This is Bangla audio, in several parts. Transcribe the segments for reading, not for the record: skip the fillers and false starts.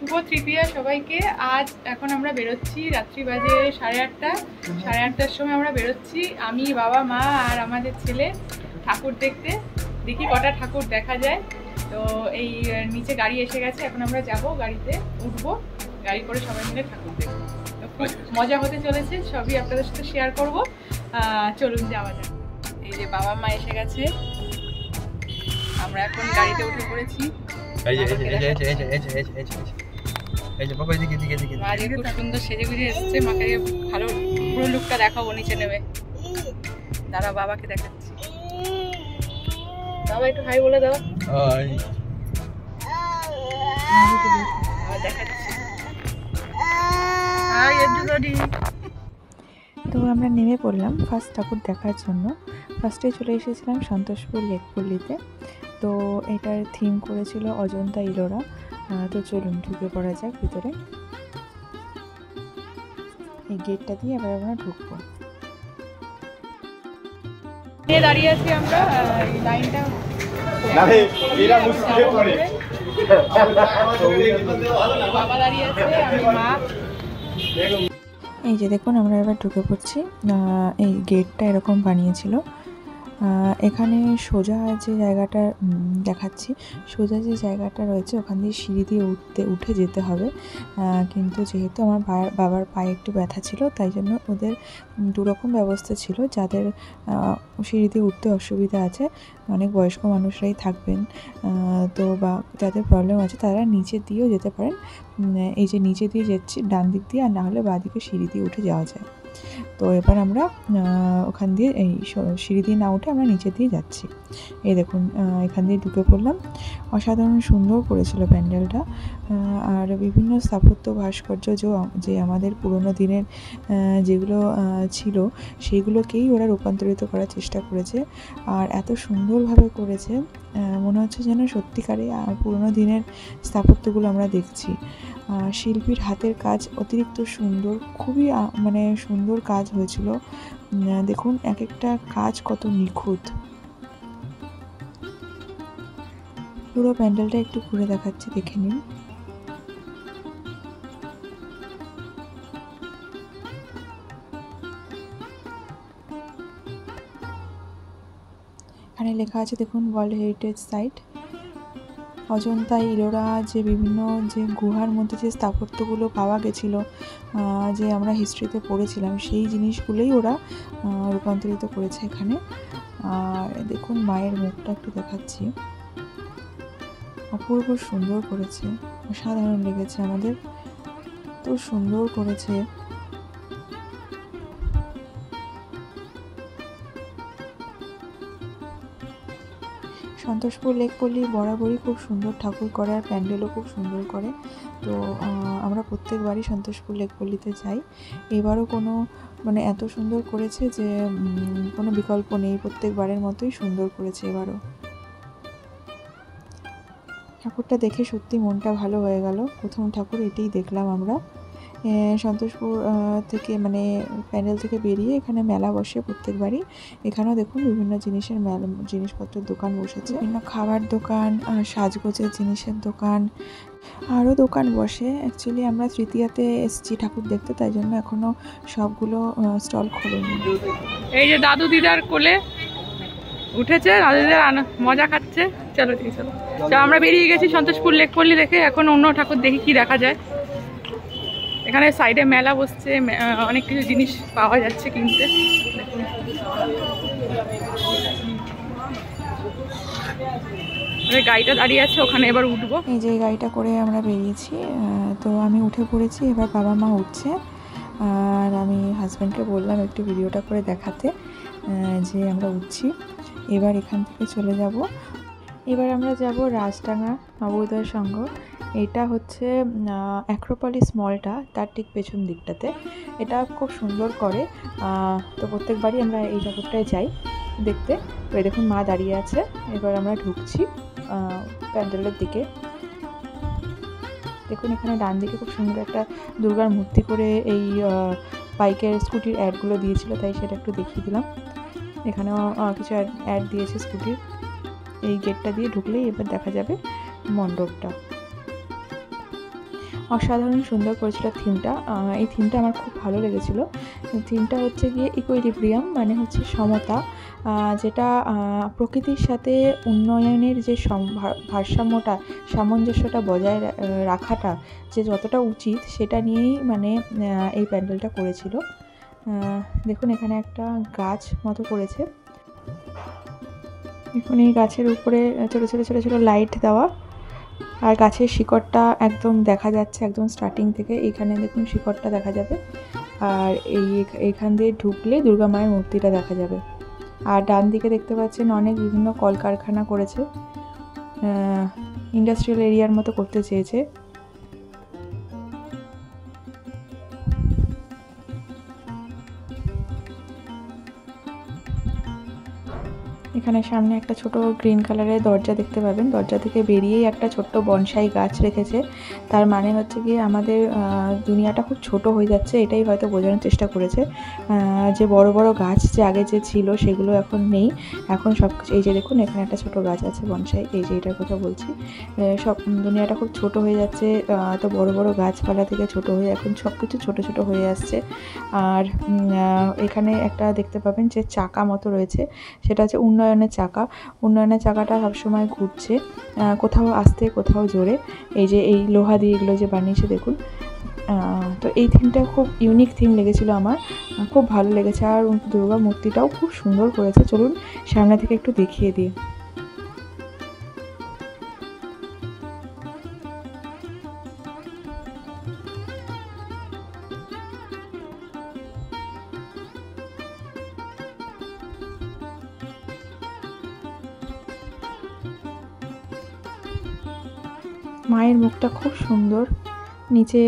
শুভ তৃতীয়া সবাইকে। আজ এখন আমরা বেরোচ্ছি, রাত্রি বাজে 8:30। 8:30টার সময় আমরা বেরোচ্ছি, আমি, বাবা, মা আর আমাদের ছেলে ঠাকুর দেখতে। দেখি কটা ঠাকুর দেখা যায়। তো এই নিচে গাড়ি এসে গেছে, এখন আমরা যাব, গাড়িতে উঠবো, গাড়ি করে সবাই মিলে ঠাকুর দেখবো। তো খুব মজা হতে চলেছে, সবই আপনাদের সাথে শেয়ার করবো। চলুন যাওয়া যাক। এই যে বাবা মা এসে গেছে, আমরা এখন গাড়িতে উঠে পড়েছি। খুব সুন্দর সেজে গুজে এসছে, মাকে ভালো পুরো লুকটা দেখাবো নিচে নেমে। দাঁড়া, বাবাকে দেখাচ্ছি। বাবা একটু হাই বলে দাও। দেখাচ্ছি। তো আমরা নেমে পড়লাম ফার্স্ট ঠাকুর দেখার জন্য। ফার্স্টে চলে এসেছিলাম সন্তোষপুর লেকপল্লিতে। তো এটার থিম করেছিল অজন্তা ইলোরা। তো চলুন ঢুকে পড়া যাক ভিতরে। এই গেটটা দিয়ে আবার আমরা ঢুকবো। দাঁড়িয়ে আছি আমরা, এই লাইনটা বাবা দাঁড়িয়ে আছে, আমি, মা। এই যে দেখুন আমরা এবার ঢুকে পড়ছি। এই গেটটা এরকম বানিয়েছিল। এখানে সোজা যে জায়গাটা দেখাচ্ছি, সোজা যে জায়গাটা রয়েছে ওখান দিয়ে সিঁড়ি দিয়ে উঠে যেতে হবে। কিন্তু যেহেতু আমার বাবার পায়ে একটু ব্যথা ছিল, তাই জন্য ওদের দুরকম ব্যবস্থা ছিল। যাদের সিঁড়ি দিয়ে উঠতে অসুবিধা আছে, অনেক বয়স্ক মানুষরাই থাকবেন, তো বা যাদের প্রবলেম আছে তারা নিচে দিয়েও যেতে পারেন। এই যে নিচে দিয়ে যাচ্ছি ডান দিক দিয়ে, আর না হলে বাঁ দিকে সিঁড়ি দিয়ে উঠে যাওয়া যায়। তো এবার আমরা ওখান দিয়ে এই সিঁড়ি দিয়ে না উঠে আমরা নিচে দিয়ে যাচ্ছি। এই দেখুন এখান দিয়ে ঢুকে পড়লাম। অসাধারণ সুন্দর করেছিল প্যান্ডেলটা। আর বিভিন্ন স্থাপত্য ভাস্কর্য যে আমাদের পুরোনো দিনের যেগুলো ছিল সেইগুলোকেই ওরা রূপান্তরিত করার চেষ্টা করেছে। আর এত সুন্দরভাবে করেছে, মনে হচ্ছে যেন সত্যিকারে পুরোনো দিনের স্থাপত্যগুলো আমরা দেখছি। শিল্পীর হাতের কাজ অতিরিক্ত সুন্দর, খুবই মানে সুন্দর কাজ হয়েছিল। দেখুন এক একটা কাজ কত নিখুঁত। পুরো প্যান্ডেলটা একটু ঘুরে দেখাচ্ছি, দেখে নিন। এখানে লেখা আছে দেখুন, world heritage site Ajanta Ellora. যে বিভিন্ন যে গুহার মধ্যে যে স্থাপত্যগুলো পাওয়া গেছিলো, যে আমরা হিস্ট্রিতে পড়েছিলাম, সেই জিনিসগুলোই ওরা রূপান্তরিত করেছে এখানে। আর দেখুন মায়ের মুখটা একটু দেখাচ্ছি, অপূর্ব সুন্দর করেছে, অসাধারণ লেগেছে আমাদের, তো সুন্দর করেছে। সন্তোষপুর লেকপল্লি বরাবরই খুব সুন্দর ঠাকুর করে, আর প্যান্ডেলও খুব সুন্দর করে। তো আমরা প্রত্যেকবারই সন্তোষপুর লেকপল্লিতে যাই। এবারও কোনো মানে এত সুন্দর করেছে যে কোনো বিকল্প নেই, প্রত্যেকবারের মতোই সুন্দর করেছে এবারও। ঠাকুরটা দেখে সত্যি মনটা ভালো হয়ে গেল। প্রথম ঠাকুর এটাই দেখলাম আমরা। সন্তোষপুর থেকে মানে প্যান্ডেল থেকে বেরিয়ে এখানে মেলা বসে প্রত্যেকবারই। এখানেও দেখুন বিভিন্ন জিনিসের জিনিসপত্রের দোকান বসেছে, বিভিন্ন খাবার দোকান, সাজগোজের জিনিসের দোকান, আরও দোকান বসে। অ্যাকচুয়ালি আমরা তৃতীয়াতে এসেছি ঠাকুর দেখতে, তাই জন্য এখনও সবগুলো স্টল খোলেনি। এই যে দাদু দিদার কোলে উঠেছে, দাদু দিদার মজা খাচ্ছে। চলো ঠিক চলো, আমরা বেরিয়ে গেছি সন্তোষপুর লেকপল্লি দেখে। এখন অন্য ঠাকুর দেখি কি দেখা যায়। এখানে সাইডে মেলা বসছে, অনেক কিছু জিনিস পাওয়া যাচ্ছে কিনতে। গাড়িটা দাঁড়িয়ে আছে, ওখানে এবার উঠবো। এই যে গাড়িটা করে আমরা বেরিয়েছি, তো আমি উঠে পড়েছি, এবার বাবা মা উঠছে। আর আমি হাজব্যান্ডকে বললাম একটু ভিডিওটা করে দেখাতে যে আমরা উঠছি। এবার এখান থেকে চলে যাব। এবার আমরা যাব রাজডাঙ্গা নবোদয় সংঘ। এটা হচ্ছে অ্যাক্রোপলিস মলটা, তার ঠিক পেছন দিকটাতে। এটা খুব সুন্দর করে। তো প্রত্যেকবারই আমরা এই ঠাকুরটায় যাই দেখতে। তো দেখুন মা দাঁড়িয়ে আছে, এবার আমরা ঢুকছি প্যান্ডেলের দিকে। দেখুন এখানে ডান দিকে খুব সুন্দর একটা দুর্গার মূর্তি করে এই বাইকের স্কুটির অ্যাডগুলো দিয়েছিল, তাই সেটা একটু দেখিয়ে দিলাম। এখানেও কিছু অ্যাড দিয়েছে স্কুটির। এই গেটটা দিয়ে ঢুকলেই এবার দেখা যাবে মণ্ডপটা। অসাধারণ সুন্দর করেছিল থিমটা। এই থিমটা আমার খুব ভালো লেগেছিলো। থিমটা হচ্ছে গিয়ে ইকুইলিব্রিয়াম, মানে হচ্ছে সমতা, যেটা প্রকৃতির সাথে উন্নয়নের যে ভারসাম্যটা, সামঞ্জস্যটা বজায় রাখাটা যে যতটা উচিত, সেটা নিয়েই মানে এই প্যান্ডেলটা করেছিল। দেখুন এখানে একটা গাছ মতো করেছে। দেখুন এই গাছের উপরে ছোটো ছোটো ছোটো ছোটো লাইট দেওয়া, আর গাছের শিকড়টা একদম দেখা যাচ্ছে একদম স্টার্টিং থেকে। এখানে দেখুন শিকড়টা দেখা যাবে, আর এইখান দিয়ে ঢুকলে দুর্গা মায়ের মূর্তিটা দেখা যাবে। আর ডান দিকে দেখতে পাচ্ছেন অনেক বিভিন্ন কলকারখানা করেছে, ইন্ডাস্ট্রিয়াল এরিয়ার মতো করতে চেয়েছে। এখানে সামনে একটা ছোট গ্রিন কালারের দরজা দেখতে পাবেন। দরজা থেকে বেরিয়েই একটা ছোট্ট বনসাই গাছ রেখেছে। তার মানে হচ্ছে কি আমাদের দুনিয়াটা খুব ছোট হয়ে যাচ্ছে, এটাই হয়তো বোঝানোর চেষ্টা করেছে। যে বড় বড় গাছ যে আগে যে ছিল সেগুলো এখন নেই, এখন সব কিছু, এই যে দেখুন এখানে একটা ছোট গাছ আছে বনসাই, এই যে এটার কথা বলছি। সব দুনিয়াটা খুব ছোট হয়ে যাচ্ছে, তো বড় বড় গাছপালা থেকে ছোট হয়ে এখন সব কিছু ছোটো ছোটো হয়ে আসছে। আর এখানে একটা দেখতে পাবেন যে চাকা মতো রয়েছে, সেটা হচ্ছে উন্নয়নের চাকা। উন্নয়নের চাকাটা সবসময় ঘুরছে, কোথাও আস্তে কোথাও জোরে। এই যে এই লোহা দিয়ে এগুলো যে বানিয়েছে দেখুন। তো এই থিমটা খুব ইউনিক থিম লেগেছিলো আমার, খুব ভালো লেগেছে। আর দুর্গা মূর্তিটাও খুব সুন্দর করেছে। চলুন সামনে থেকে একটু দেখিয়ে দিই। মায়ের মুখটা খুব সুন্দর, নিচে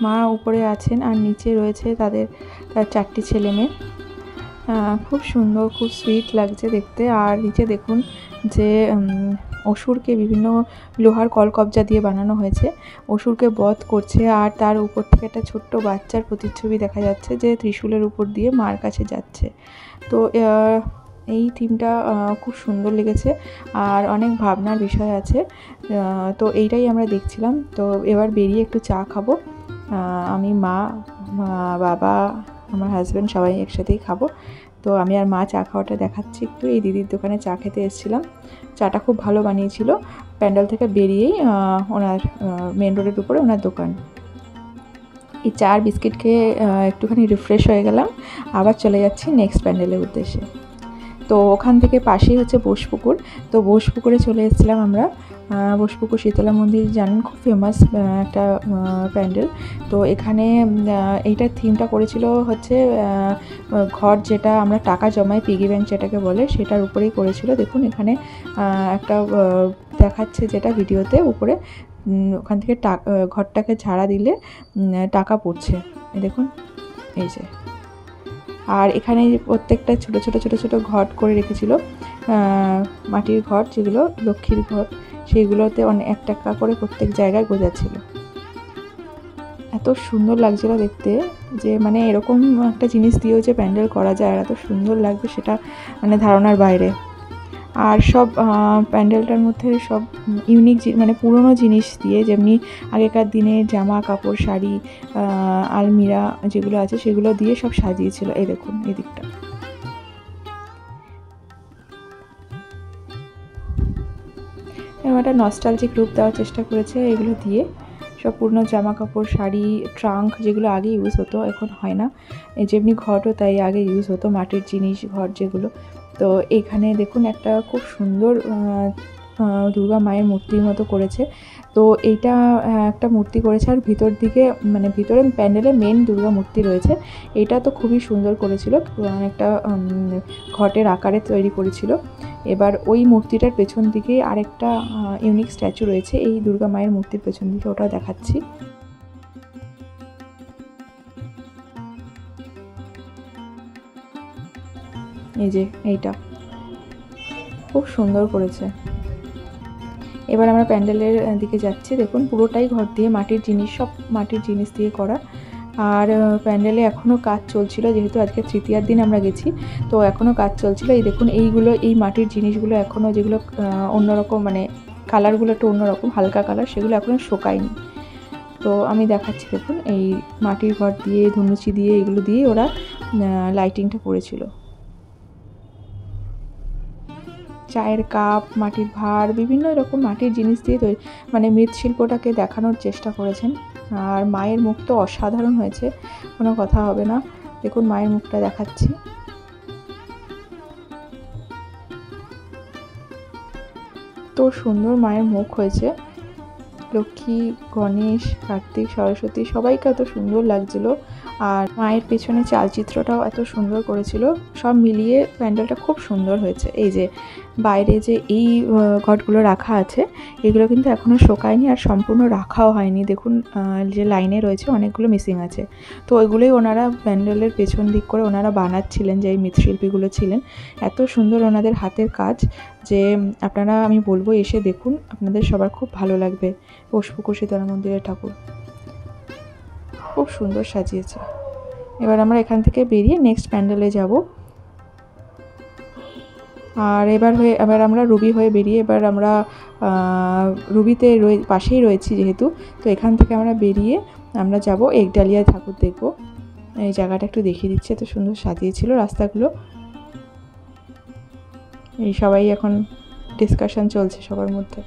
মা উপরে আছেন আর নিচে রয়েছে তার 4টি ছেলে মেয়ে। খুব সুন্দর, খুব সুইট লাগছে দেখতে। আর নিচে দেখুন যে অসুরকে বিভিন্ন লোহার কলকবজা দিয়ে বানানো হয়েছে, অসুরকে বধ করছে। আর তার উপর থেকে একটা ছোট্ট বাচ্চার প্রতিচ্ছবি দেখা যাচ্ছে যে ত্রিশূলের উপর দিয়ে মার কাছে যাচ্ছে। তো এই থিমটা খুব সুন্দর লেগেছে আর অনেক ভাবনার বিষয় আছে। তো এইটাই আমরা দেখছিলাম। তো এবার বেরিয়ে একটু চা খাবো, আমি, মা, বাবা, আমার হাজব্যান্ড সবাই একসাথেই খাবো। তো আমি আর মা চা খাওয়াটা দেখাচ্ছি একটু। এই দিদির দোকানে চা খেতে এসেছিলাম, চাটা খুব ভালো বানিয়েছিল। প্যান্ডেল থেকে বেরিয়েই ওনার মেন রোডের উপরে ওনার দোকান। এই চা আর বিস্কিট খেয়ে একটুখানি রিফ্রেশ হয়ে গেলাম, আবার চলে যাচ্ছি নেক্সট প্যান্ডেলের উদ্দেশ্যে। তো ওখান থেকে পাশেই হচ্ছে বোসপুকুর। তো বোসপুকুরে চলে এসেছিলাম আমরা। বোসপুকুর শীতলা মন্দির জানেন খুব ফেমাস একটা প্যান্ডেল। তো এখানে এইটার থিমটা করেছিল হচ্ছে ঘর, যেটা আমরা টাকা জমাই, পিগি ব্যাংক যেটাকে বলে, সেটার উপরেই করেছিল। দেখুন এখানে একটা দেখাচ্ছে যেটা ভিডিওতে উপরে, ওখান থেকে ঘরটাকে ঝাড়া দিলে টাকা পড়ছে, দেখুন এই যে। আর এখানে প্রত্যেকটা ছোট ছোট ছোট ছোট ঘট করে রেখেছিল, মাটির ঘট যেগুলো লক্ষ্মীর ঘট, সেইগুলোতে অনেক 1 টাকা করে প্রত্যেক জায়গায় গোজাচ্ছিল। এত সুন্দর লাগছিল দেখতে, যে মানে এরকম একটা জিনিস দিয়েও যে প্যান্ডেল করা যায় আর এত সুন্দর লাগবে সেটা মানে ধারণার বাইরে। আর সব প্যান্ডেলটার মধ্যে সব ইউনিক মানে পুরনো জিনিস দিয়ে, যেমনি আগেকার দিনে জামা কাপড়, শাড়ি, আলমিরা যেগুলো আছে সেগুলো দিয়ে সব সাজিয়েছিল। এই দেখুন এই দিকটা। এরকম একটা নস্টালজিক রূপ দেওয়ার চেষ্টা করেছে এগুলো দিয়ে। সব পুরনো জামা কাপড়, শাড়ি, ট্রাঙ্ক যেগুলো আগে ইউজ হতো এখন হয় না, যেমনি ঘটও তাই আগে ইউজ হতো, মাটির জিনিস ঘট যেগুলো। তো এখানে দেখুন একটা খুব সুন্দর দুর্গা মায়ের মূর্তির মতো করেছে। তো এইটা একটা মূর্তি করেছে, আর ভিতর দিকে মানে ভিতরে প্যান্ডেলে মেন দুর্গা মূর্তি রয়েছে। এটা তো খুবই সুন্দর করেছিল, একটা ঘটের আকারে তৈরি করেছিল। এবার ওই মূর্তিটার পেছন দিকে আরেকটা ইউনিক স্ট্যাচু রয়েছে এই দুর্গা মায়ের মূর্তির পেছন দিকে, ওটাও দেখাচ্ছি। এই যে এইটা খুব সুন্দর করেছে। এবার আমরা প্যান্ডেলের দিকে যাচ্ছি। দেখুন পুরোটাই ঘর দিয়ে মাটির জিনিস, সব মাটির জিনিস দিয়ে করা। আর প্যান্ডেলে এখনও কাজ চলছিল, যেহেতু আজকে তৃতীয়ার দিন আমরা গেছি, তো এখনও কাজ চলছিল। এই দেখুন এইগুলো, এই মাটির জিনিসগুলো এখনও যেগুলো অন্যরকম মানে কালারগুলো একটু অন্যরকম হালকা কালার, সেগুলো এখনও শোকায়নি। তো আমি দেখাচ্ছি, দেখুন এই মাটির ঘর দিয়ে, ধুনুচি দিয়ে, এগুলো দিয়ে ওরা লাইটিংটা করেছিল। চায়ের কাপ, মাটির ভাঁড়, বিভিন্ন রকম মাটির জিনিস দিয়ে তৈরি, মানে মৃৎশিল্পটাকে দেখানোর চেষ্টা করেছেন। আর মায়ের মুখ তো অসাধারণ হয়েছে, কোনো কথা হবে না। দেখুন মায়ের মুখটা দেখাচ্ছি। তো সুন্দর মায়ের মুখ হয়েছে। লক্ষ্মী, গণেশ, কার্তিক, সরস্বতী সবাইকে এত সুন্দর লাগছিল। আর মায়ের পেছনে চালচিত্রটাও এত সুন্দর করেছিল। সব মিলিয়ে প্যান্ডেলটা খুব সুন্দর হয়েছে। এই যে বাইরে যে এই ঘটগুলো রাখা আছে, এগুলো কিন্তু এখনও শোকায়নি আর সম্পূর্ণ রাখাও হয়নি। দেখুন যে লাইনে রয়েছে অনেকগুলো মিসিং আছে। তো ওইগুলোই ওনারা প্যান্ডেলের পেছন দিক করে ওনারা বানাচ্ছিলেন, যে এই মৃৎশিল্পীগুলো ছিলেন। এত সুন্দর ওনাদের হাতের কাজ যে আপনারা, আমি বলবো এসে দেখুন, আপনাদের সবার খুব ভালো লাগবে। পুষ্পকুশী শীতলা মন্দিরের ঠাকুর খুব সুন্দর সাজিয়েছে। এবার আমরা এখান থেকে বেরিয়ে নেক্সট প্যান্ডেলে যাব। আর এবার আমরা রুবি হয়ে বেরিয়ে, এবার আমরা রুবিতে পাশেই রয়েছি যেহেতু, তো এখান থেকে আমরা বেরিয়ে আমরা যাব একডালিয়া ঠাকুর দেখব। এই জায়গাটা একটু দেখিয়ে দিচ্ছে, এত সুন্দর সাজিয়েছিল রাস্তাগুলো। এই সবাই এখন ডিসকাশন চলছে সবার মধ্যে।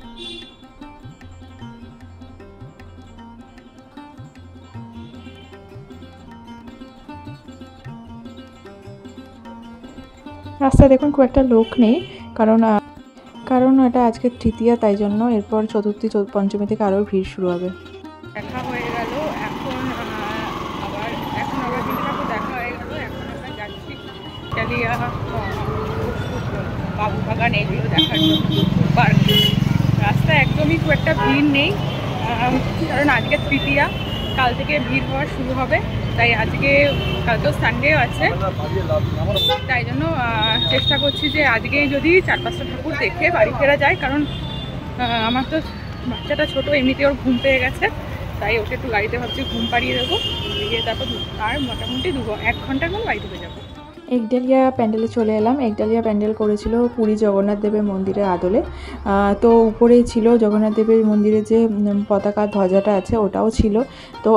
রাস্তায় দেখুন খুব একটা লোক নেই, কারণ এটা আজকে তৃতীয়া, তাই জন্য এরপর চতুর্থী পঞ্চমী থেকে আরও ভিড় শুরু হবে। দেখা হয়ে গেল, এখন আবার ঠাকুর দেখা হয়ে গেল। এখন আমরা যাচ্ছি ডালিয়া, বাবু বাগান, এগুলো দেখার জন্য পার্ক। রাস্তায় একদমই খুব একটা ভিড় নেই, কারণ আজকে তৃতীয়া, কাল থেকে ভিড় হওয়া শুরু হবে। তাই কাল তো সানডেও আছে, তাই জন্য চেষ্টা করছি যে আজকে যদি 4-5টা ঠাকুর দেখে বাড়ি ফেরা যায়। কারণ আমার তো বাচ্চাটা ছোটো, এমনিতে ওর ঘুম পেয়ে গেছে, তাই ওকে একটু গাড়িতে ভাবছি ঘুম পাড়িয়ে দেবো, দিয়ে তারপর আর মোটামুটি 1 ঘন্টার মতো বাড়ি ঢুকে যাবো। একডালিয়া প্যান্ডেলে চলে এলাম। একডালিয়া প্যান্ডেল করেছিল পুরী জগন্নাথ দেবের মন্দিরের আদলে। তো উপরেই ছিল জগন্নাথ দেবের মন্দিরে যে পতাকা ধ্বজাটা আছে, ওটাও ছিল। তো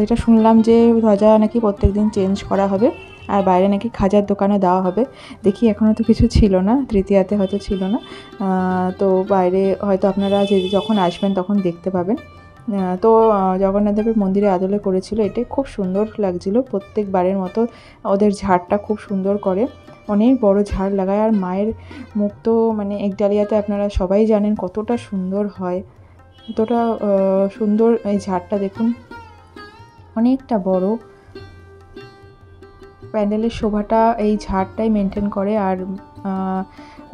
এটা শুনলাম যে ধ্বজা নাকি প্রত্যেক দিন চেঞ্জ করা হবে, আর বাইরে নাকি খাজার দোকানে দেওয়া হবে। দেখি এখনও তো কিছু ছিল না, তৃতীয়াতে হয়তো ছিল না। তো বাইরে হয়তো আপনারা যখন আসবেন তখন দেখতে পাবেন। তো জগন্নাথ দেবের মন্দিরে আদলে করেছিল, এটাই খুব সুন্দর লাগছিল। প্রত্যেকবারের মতো ওদের ঝাড়টা খুব সুন্দর করে, অনেক বড় ঝাড় লাগায়। আর মায়ের মুখ তো মানে একডালিয়াতে আপনারা সবাই জানেন কতটা সুন্দর হয়, কতটা সুন্দর এই ঝাড়টা দেখুন, অনেকটা বড়। প্যান্ডেলের শোভাটা এই ঝাড়টাই মেনটেন করে। আর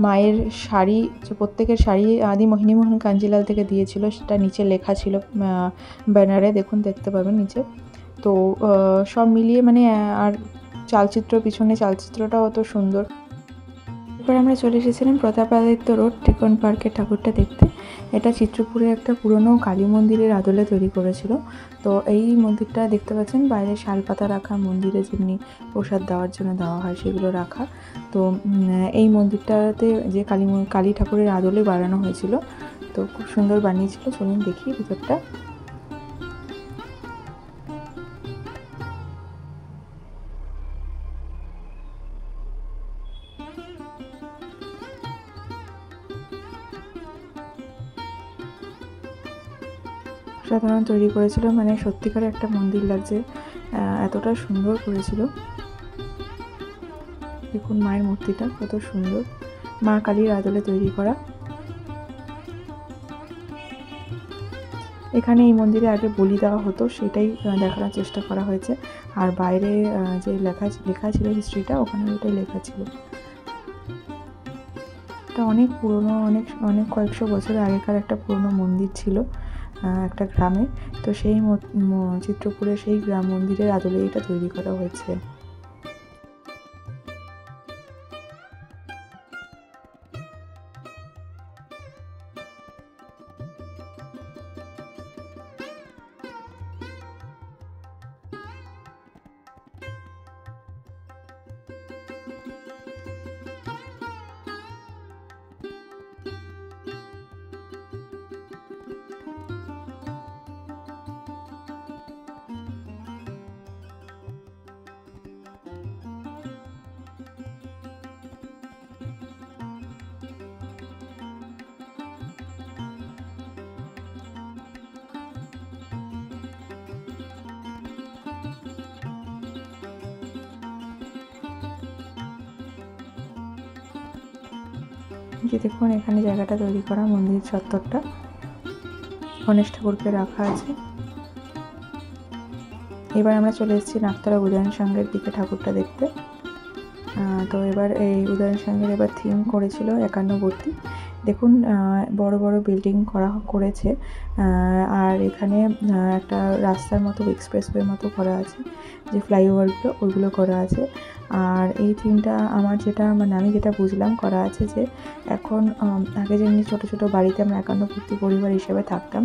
মায়ের শাড়ি, যে প্রত্যেকের শাড়ি আদি মোহিনীমোহন কাঞ্জিলাল থেকে দিয়েছিল, সেটা নিচে লেখা ছিল ব্যানারে, দেখুন দেখতে পাবেন নিচে। তো সব মিলিয়ে মানে, আর পিছনে চালচিত্রটাও অত সুন্দর। এরপর আমরা চলে এসেছিলাম প্রতাপাদিত্য রোড টেকন পার্কের ঠাকুরটা দেখতে। এটা চিত্রপুরের একটা পুরনো কালী মন্দিরের আদলে তৈরি করেছিল। তো এই মন্দিরটা দেখতে পাচ্ছেন, বাইরে শালপাতা রাখা, মন্দিরে যেমনি প্রসাদ দেওয়ার জন্য দেওয়া হয় সেগুলো রাখা। তো এই মন্দিরটাতে যে কালী ঠাকুরের আদলে বানানো হয়েছিল, তো খুব সুন্দর বানিয়েছিল। চলুন দেখি ভিতরটা। সাধারণ তৈরি করেছিল, মানে সত্যিকারের একটা মন্দির লাগছে, এতটা সুন্দর করেছিল। দেখুন মায়ের মূর্তিটা কত সুন্দর, মা কালীর আদলে তৈরি করা। এখানে এই মন্দিরে আগে বলি দেওয়া হতো, সেটাই দেখানোর চেষ্টা করা হয়েছে। আর বাইরে যে লেখা ছিল হিস্ট্রিটা, ওখানে ওইটাই লেখা ছিল। এটা অনেক পুরনো, অনেক কয়েকশো বছর আগেকার একটা পুরনো মন্দির ছিল একটা গ্রামে। তো সেই চিত্রপুরের সেই গ্রাম মন্দিরের আদলে এটা তৈরি করা হয়েছে। যে দেখুন এখানে জায়গাটা তৈরি করা, মন্দির চত্বরটা, গণেশ ঠাকুরকে রাখা আছে। এবার আমরা চলে এসেছি নাকতলা উদয়ন সংঘের দিকে ঠাকুরটা দেখতে। তো এবার এই উদয়ন সংঘের এবার থিম করেছিল 51বর্তী। দেখুন বড় বড় বিল্ডিং করেছে, আর এখানে একটা রাস্তার মতো এক্সপ্রেসওয়ে মতো করা আছে, যে ফ্লাইওভারগুলো ওইগুলো করা আছে। আর এই থিমটা আমার আমি যেটা বুঝলাম করা আছে যে এখন আগে যেমনি ছোটো ছোটো বাড়িতে আমরা 51বর্তী পরিবার হিসেবে থাকতাম,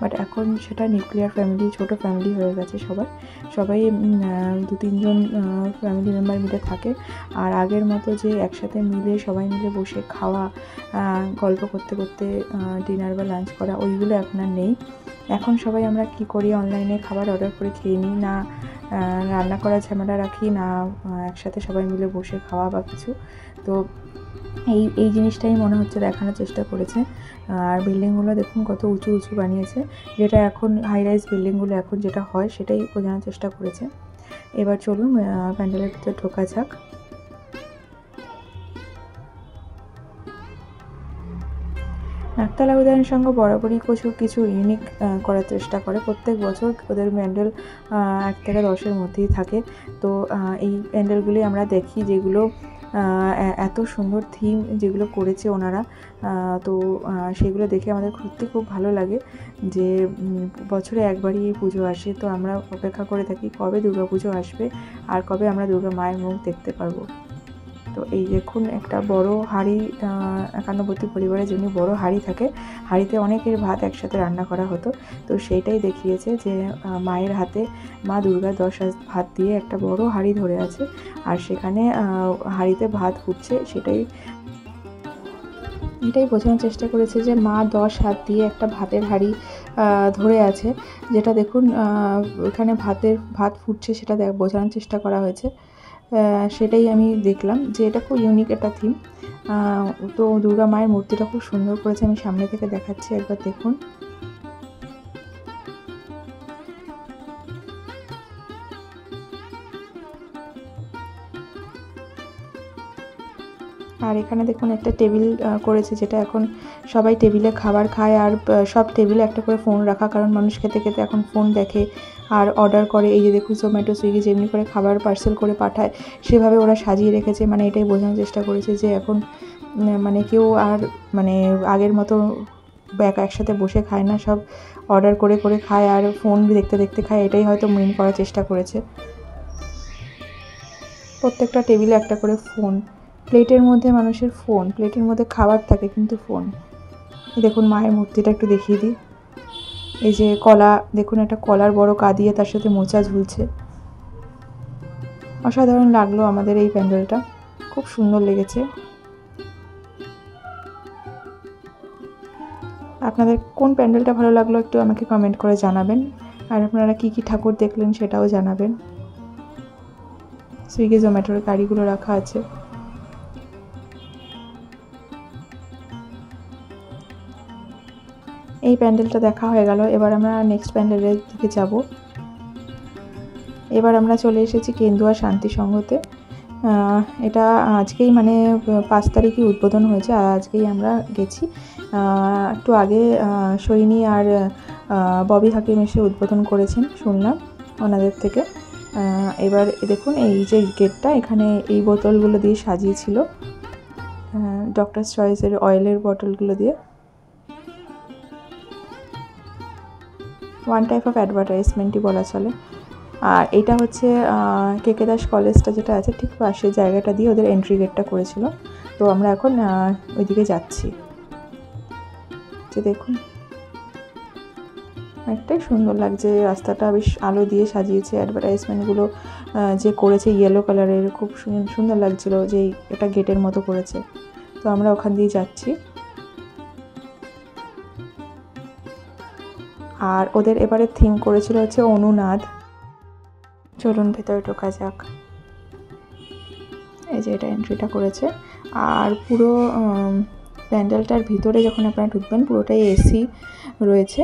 বাট এখন সেটা নিউক্লিয়ার ফ্যামিলি, ছোটো ফ্যামিলি হয়ে গেছে। সবাই 2-3 জন ফ্যামিলি মেম্বার মিলে থাকে। আর আগের মতো যে একসাথে মিলে সবাই মিলে বসে খাওয়া, গল্প করতে করতে ডিনার বা লাঞ্চ করা, ওইগুলো এখন আর নেই। এখন সবাই আমরা কি করি, অনলাইনে খাবার অর্ডার করে খেয়ে নিই, না রান্না করার ঝামেলা রাখি, না একসাথে সবাই মিলে বসে খাওয়া বা কিছু। তো এই জিনিসটাই মনে হচ্ছে দেখানোর চেষ্টা করেছে। আর বিল্ডিংগুলো দেখুন কত উঁচু উঁচু বানিয়েছে, যেটা এখন হাই রাইজ বিল্ডিংগুলো এখন যেটা হয় সেটাই বোঝানোর চেষ্টা করেছে। এবার চলুন প্যান্ডেলের ভিতরে ঢোকা যাক। নাকতলা উদয়ন সংঘ বরাবরই কিছু ইউনিক করার চেষ্টা করে। প্রত্যেক বছর ওদের প্যান্ডেল 1 থেকে 10-এর মধ্যেই থাকে। তো এই প্যান্ডেলগুলি আমরা দেখি, যেগুলো এত সুন্দর থিম যেগুলো করেছে ওনারা, তো সেগুলো দেখে আমাদের সত্যি খুব ভালো লাগে যে বছরে একবারই এই পুজো আসে। তো আমরা অপেক্ষা করে থাকি কবে দুর্গাপুজো আসবে আর কবে আমরা দুর্গা মায়ের মুখ দেখতে পারবো। তো এই দেখুন একটা বড় হাঁড়ি, 51বর্তী পরিবারে যেমনি বড় হাঁড়ি থাকে, হাঁড়িতে অনেকের ভাত একসাথে রান্না করা হতো। তো সেইটাই দেখিয়েছে যে মায়ের হাতে মা দুর্গা 10 হাত দিয়ে একটা বড় হাঁড়ি ধরে আছে, আর সেখানে হাঁড়িতে ভাত ফুটছে। এটাই বোঝানোর চেষ্টা করেছে যে মা 10 হাত দিয়ে একটা ভাতের হাঁড়ি ধরে আছে, যেটা দেখুন এখানে ভাত ফুটছে, সেটা বোঝানোর চেষ্টা করা হয়েছে। সেটাই আমি দেখলাম যে এটা খুব ইউনিক একটা থিম। তো দুর্গা মায়ের মূর্তিটা খুব সুন্দর করেছে, আমি সামনে থেকে দেখাচ্ছি, একবার দেখুন। আর এখানে দেখুন একটা টেবিল করেছে, যেটা এখন সবাই টেবিলে খাবার খায়, আর সব টেবিলে একটা করে ফোন রাখা, কারণ মানুষ খেতে খেতে এখন ফোন দেখে আর অর্ডার করে। এই যে দেখুন জোম্যাটো, সুইগি যেমনি করে খাবার পার্সেল করে পাঠায়, সেভাবে ওরা সাজিয়ে রেখেছে। মানে এটাই বোঝানোর চেষ্টা করেছে যে এখন মানে কেউ আর আগের মতো একসাথে বসে খায় না, সব অর্ডার করে করে খায় আর ফোন দেখতে দেখতে খায়। এটাই হয়তো মেন করার চেষ্টা করেছে। প্রত্যেকটা টেবিলে একটা করে ফোন, প্লেটের মধ্যে মানুষের ফোন, প্লেটের মধ্যে খাবার থাকে কিন্তু ফোন। দেখুন মায়ের মূর্তিটা একটু দেখিয়ে দিই। এই যে কলা, দেখুন একটা কলার বড় কাঁদিয়ে তার সাথে মোচা ঝুলছে। অসাধারণ লাগলো আমাদের এই প্যান্ডেলটা, খুব সুন্দর লেগেছে। আপনাদের কোন প্যান্ডেলটা ভালো লাগলো একটু আমাকে কমেন্ট করে জানাবেন, আর আপনারা কি কি ঠাকুর দেখলেন সেটাও জানাবেন। সুইগি জোম্যাটোর গাড়িগুলো রাখা আছে। এই প্যান্ডেলটা দেখা হয়ে গেল, এবার আমরা নেক্সট প্যান্ডেলের দিকে যাব। এবার আমরা চলে এসেছি কেন্দুয়া শান্তি সংঘতে। এটা আজকেই মানে 5 তারিখে উদ্বোধন হয়েছে, আর আজকেই আমরা গেছি। একটু আগে সৈনী আর ববি হাকিম এসে উদ্বোধন করেছেন শুনলাম ওনাদের থেকে। এবার দেখুন এই যে গেটটা, এখানে এই বোতলগুলো দিয়ে সাজিয়েছিল, ডক্টরস চয়েসের অয়েলের বোতলগুলো দিয়ে। ওয়ান টাইপ অফ অ্যাডভার্টাইজমেন্টই বলা চলে। আর এটা হচ্ছে কেকে দাস কলেজটা যেটা আছে ঠিক পাশের জায়গাটা দিয়ে ওদের এন্ট্রি গেটটা করেছিল। তো আমরা এখন ওইদিকে যাচ্ছি। যে দেখুন অনেকটাই সুন্দর লাগছে, রাস্তাটা বেশ আলো দিয়ে সাজিয়েছে। অ্যাডভার্টাইজমেন্টগুলো যে করেছে ইয়েলো কালারের, খুব সুন্দর লাগছিল যে এটা গেটের মতো করেছে। তো আমরা ওখান দিয়ে যাচ্ছি। আর ওদের এবারে থিম করেছিল হচ্ছে অনুনাদ। চলুন ভেতরে ঢোকা যাক। এই যে এটা এন্ট্রিটা করেছে, আর পুরো প্যান্ডেলটার ভিতরে যখন আপনারা ঢুকবেন পুরোটাই এসি রয়েছে।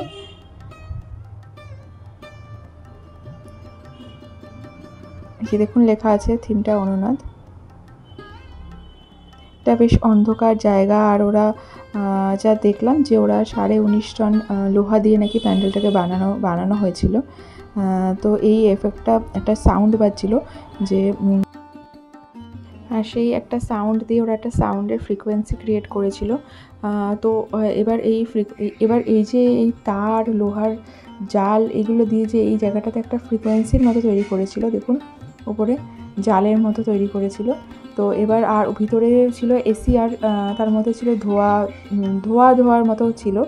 এই দেখুন লেখা আছে থিমটা অনুনাদ। এটা বেশ অন্ধকার জায়গা। আর ওরা যা দেখলাম যে ওরা 19.5 টন লোহা দিয়ে নাকি প্যান্ডেলটাকে বানানো হয়েছিল। তো এই এফেক্টটা একটা সাউন্ড বাজছিল যে আর সেই একটা সাউন্ড দিয়ে ওরা একটা সাউন্ডের ফ্রিকোয়েন্সি ক্রিয়েট করেছিল। তো এবার এই যে এই তার লোহার জাল এগুলো দিয়ে যে এই জায়গাটাতে একটা ফ্রিকোয়েন্সির মতো তৈরি করেছিল, দেখুন উপরে জালের মতো তৈরি করেছিল। তো এবার আর ভিতরে ছিল এসি, আর তার মধ্যে ছিল ধোঁয়ার মতো ছিল।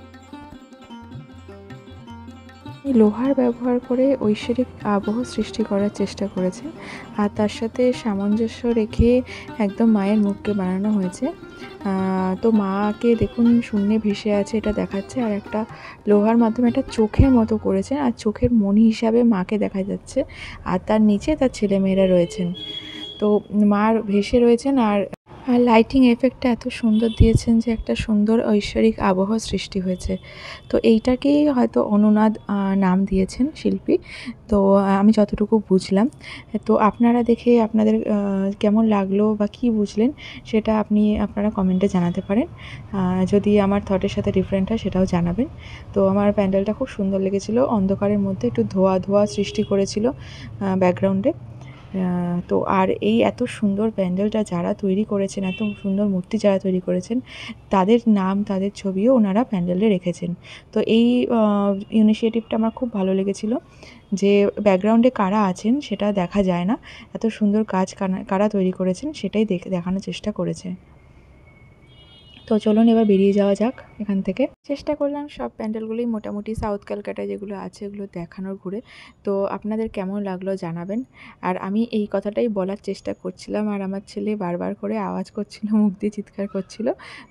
লোহার ব্যবহার করে ঐশ্বরিক আবহ সৃষ্টি করার চেষ্টা করেছেন, আর তার সাথে সামঞ্জস্য রেখে একদম মায়ের মুখকে বানানো হয়েছে। তো মাকে দেখুন শূন্যে ভেসে আছে এটা দেখাচ্ছে, আর একটা লোহার মাধ্যমে একটা চোখের মতো করেছেন, আর চোখের মণি হিসাবে মাকে দেখা যাচ্ছে, আর তার নিচে তার ছেলেমেয়েরা রয়েছেন। তো মার ভেসে রয়েছেন, আর লাইটিং এফেক্টটা এত সুন্দর দিয়েছেন যে একটা সুন্দর ঐশ্বরিক আবহ সৃষ্টি হয়েছে। তো এইটাকেই হয়তো অনুনাদ নাম দিয়েছেন শিল্পী। তো আমি যতটুকু বুঝলাম। তো আপনারা দেখে আপনাদের কেমন লাগলো বা কী বুঝলেন সেটা আপনারা কমেন্টে জানাতে পারেন। যদি আমার থটের সাথে ডিফারেন্ট হয় সেটাও জানাবেন। তো আমার প্যান্ডেলটা খুব সুন্দর লেগেছিলো। অন্ধকারের মধ্যে একটু ধোঁয়া সৃষ্টি করেছিল ব্যাকগ্রাউন্ডে। তো আর এই এত সুন্দর প্যান্ডেলটা যারা তৈরি করেছেন, এত সুন্দর মূর্তি যারা তৈরি করেছেন, তাদের নাম তাদের ছবিও ওনারা প্যান্ডেলে রেখেছেন। তো এই ইনিশিয়েটিভটা আমার খুব ভালো লেগেছিলো যে ব্যাকগ্রাউন্ডে কারা আছেন সেটা দেখা যায় না, এত সুন্দর কাজ কারা তৈরি করেছেন সেটাই দেখানোর চেষ্টা করেছে। তো চলুন এবার বেরিয়ে যাওয়া যাক এখান থেকে। চেষ্টা করলাম সব প্যান্ডেলগুলোই মোটামুটি সাউথ ক্যালকাটায় যেগুলো আছে ওগুলো দেখানোর ঘুরে। তো আপনাদের কেমন লাগলো জানাবেন। আর আমি এই কথাটাই বলার চেষ্টা করছিলাম, আর আমার ছেলে বারবার করে আওয়াজ করছিল, মুখ দিয়ে চিৎকার করছিল,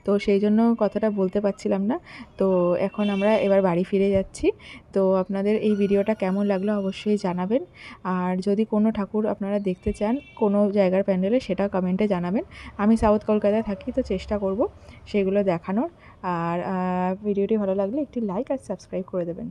তো সেই জন্য কথাটা বলতে পারছিলাম না। তো এখন আমরা এবার বাড়ি ফিরে যাচ্ছি। তো আপনাদের এই ভিডিওটা কেমন লাগলো অবশ্যই জানাবেন। আর যদি কোনো ঠাকুর আপনারা দেখতে চান কোনো জায়গার প্যান্ডেলে সেটাও কমেন্টে জানাবেন। আমি সাউথ কলকাতায় থাকি, তো চেষ্টা করব সেগুলো দেখানোর। আর ভিডিওটি ভালো লাগলে একটি লাইক আর সাবস্ক্রাইব করে দেবেন।